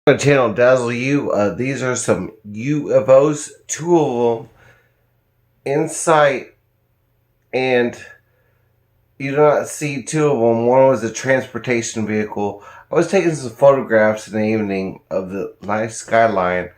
My channel Dazzle You. These are some UFOs, two of them in sight, and you do not see two of them. One was a transportation vehicle. I was taking some photographs in the evening of the nice skyline,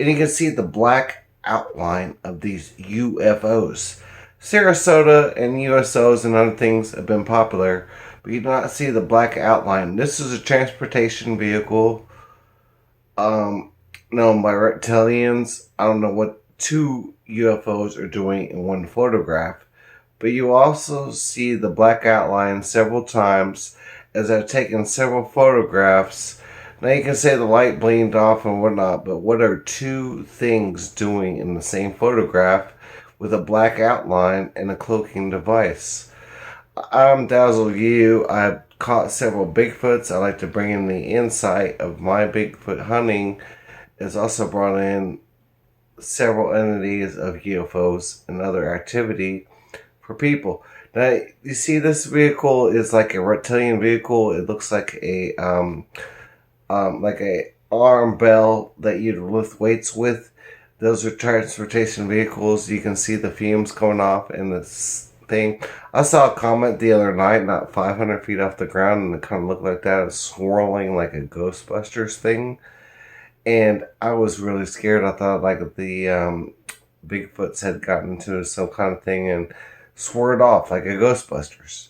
and you can see the black outline of these UFOs. Sarasota and USOs and other things have been popular, but you do not see the black outline. This is a transportation vehicle known by reptilians. I don't know what two UFOs are doing in one photograph, but you also see the black outline several times as I've taken several photographs. Now you can say the light blamed off and whatnot, but what are two things doing in the same photograph with a black outline and a cloaking device? I'm Dazzle You. I've caught several Bigfoots. I like to bring in the insight of my Bigfoot hunting. It's also brought in several entities of UFOs and other activity for people. Now you see, this vehicle is like a reptilian vehicle. It looks like a arm bell that you'd lift weights with. Those are transportation vehicles. You can see the fumes coming off in this thing. I saw a comment the other night, not 500 feet off the ground, and it kind of looked like that. It's swirling like a Ghostbusters thing. And I was really scared. I thought like the Bigfoots had gotten into some kind of thing and swirled off like a Ghostbusters.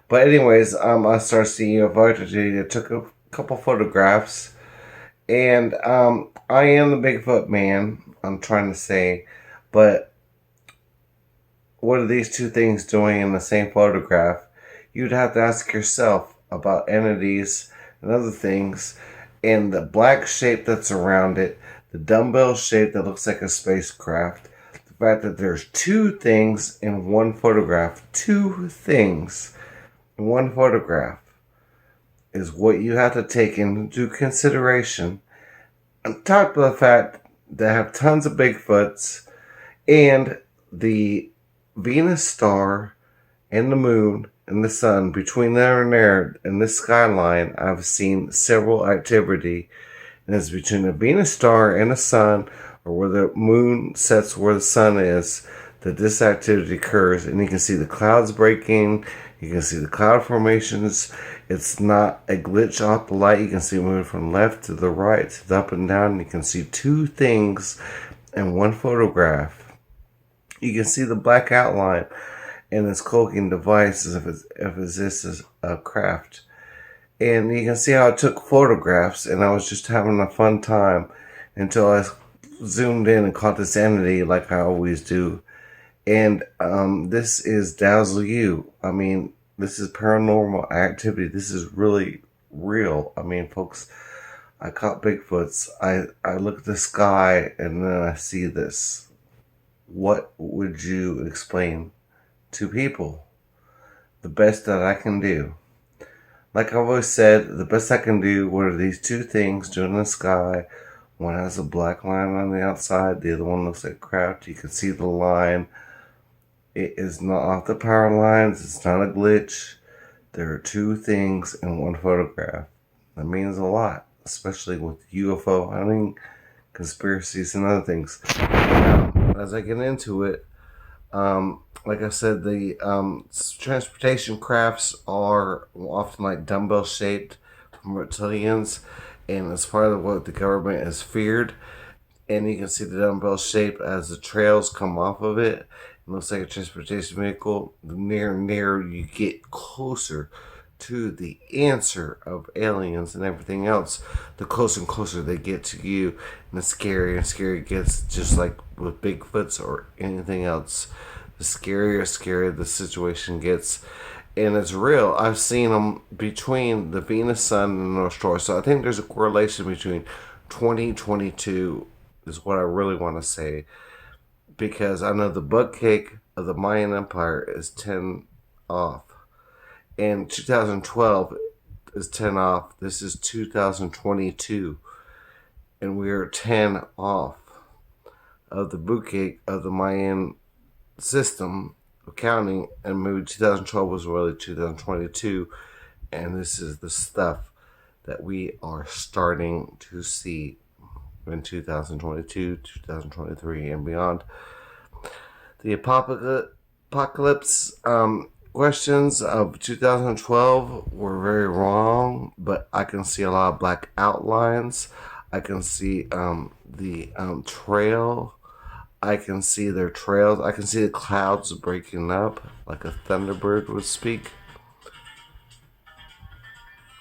But anyways, I started seeing UFO activity. I took a couple photographs, and I am the Bigfoot man, I'm trying to say, but what are these two things doing in the same photograph? You'd have to ask yourself about entities and other things, and the black shape that's around it, the dumbbell shape that looks like a spacecraft, the fact that there's two things in one photograph, two things in one photograph, is what you have to take into consideration. On top of the fact that I have tons of Bigfoots and the Venus star and the moon and the sun, between there and there in this skyline, I've seen several activity. And it's between the Venus star and the sun, or where the moon sets where the sun is, that this activity occurs. And you can see the clouds breaking. You can see the cloud formations. It's not a glitch off the light. You can see it moving from left to the right, to the up and down. You can see two things in one photograph. You can see the black outline and its cloaking device as if this is a craft. And you can see how I took photographs, and I was just having a fun time until I zoomed in and caught this entity like I always do. And this is Dazzle You. I mean, this is paranormal activity. This is really real. I mean, folks, I caught Bigfoots. I look at the sky and then I see this. What would you explain to people? The best that I can do. Like I've always said, the best I can do, what are these two things doing in the sky? One has a black line on the outside. The other one looks like craft. You can see the line. It is not off the power lines. It's not a glitch. There are two things in one photograph. That means a lot, especially with UFO hunting, conspiracies, and other things. Now, as I get into it, like I said, the transportation crafts are often like dumbbell shaped from reptilians, and it's part of what the government has feared. And you can see the dumbbell shape as the trails come off of it. It looks like a transportation vehicle. The nearer and nearer you get closer to the answer of aliens and everything else, the closer and closer they get to you. And the scarier and scarier it gets, just like with Bigfoots or anything else. The scarier the situation gets. And it's real. I've seen them between the Venus, Sun, and the North Star. So I think there's a correlation between 2022 is what I really want to say, because I know the Bukake of the Mayan Empire is 10 off, and 2012 is 10 off. This is 2022, and we are 10 off of the Bukake of the Mayan system of counting, and maybe 2012 was really 2022, and this is the stuff that we are starting to see in 2022, 2023, and beyond. The apocalypse questions of 2012 were very wrong, but I can see a lot of black outlines. I can see the trail. I can see their trails. I can see the clouds breaking up like a thunderbird would speak.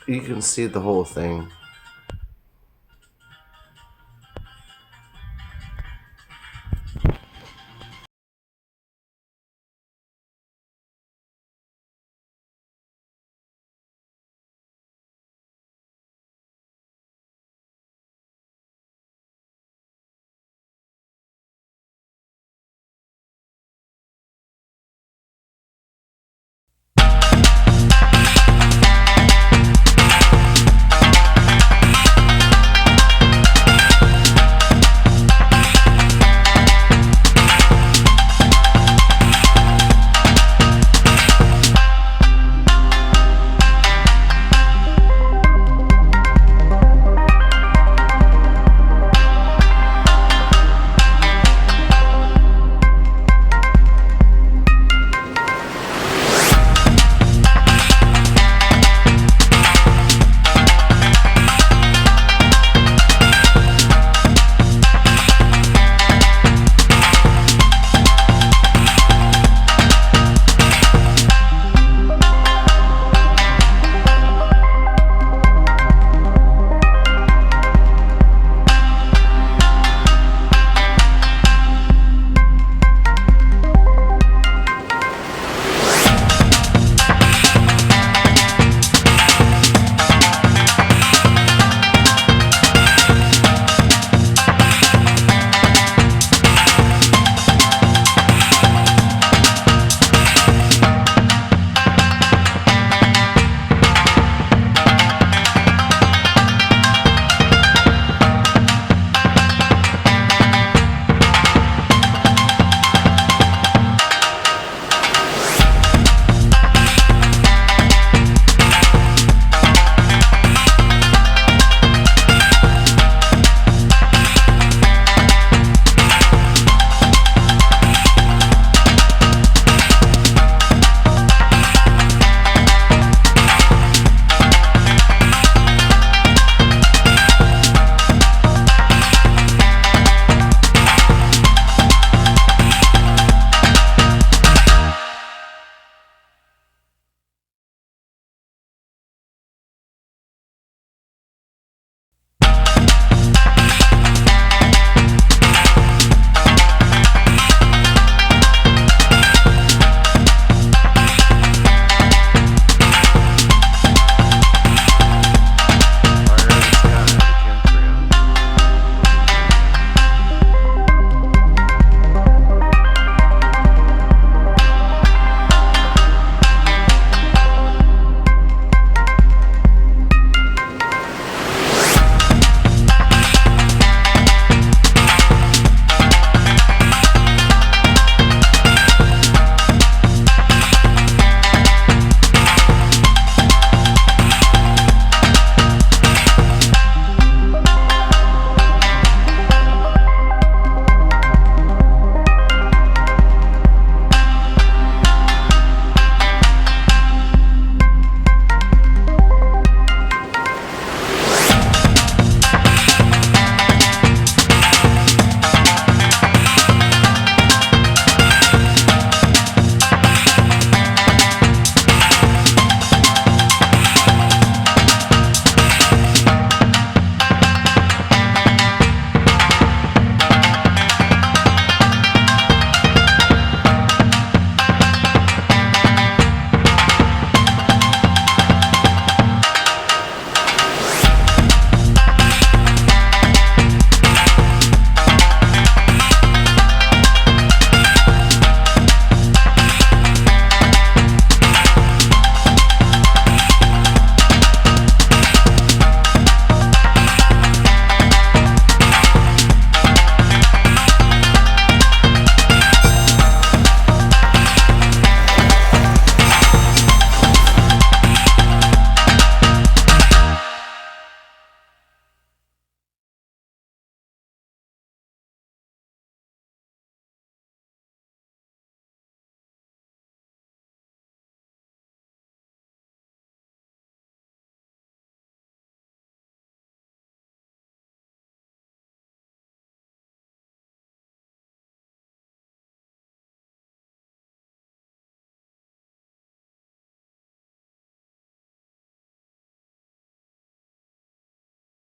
You can see the whole thing.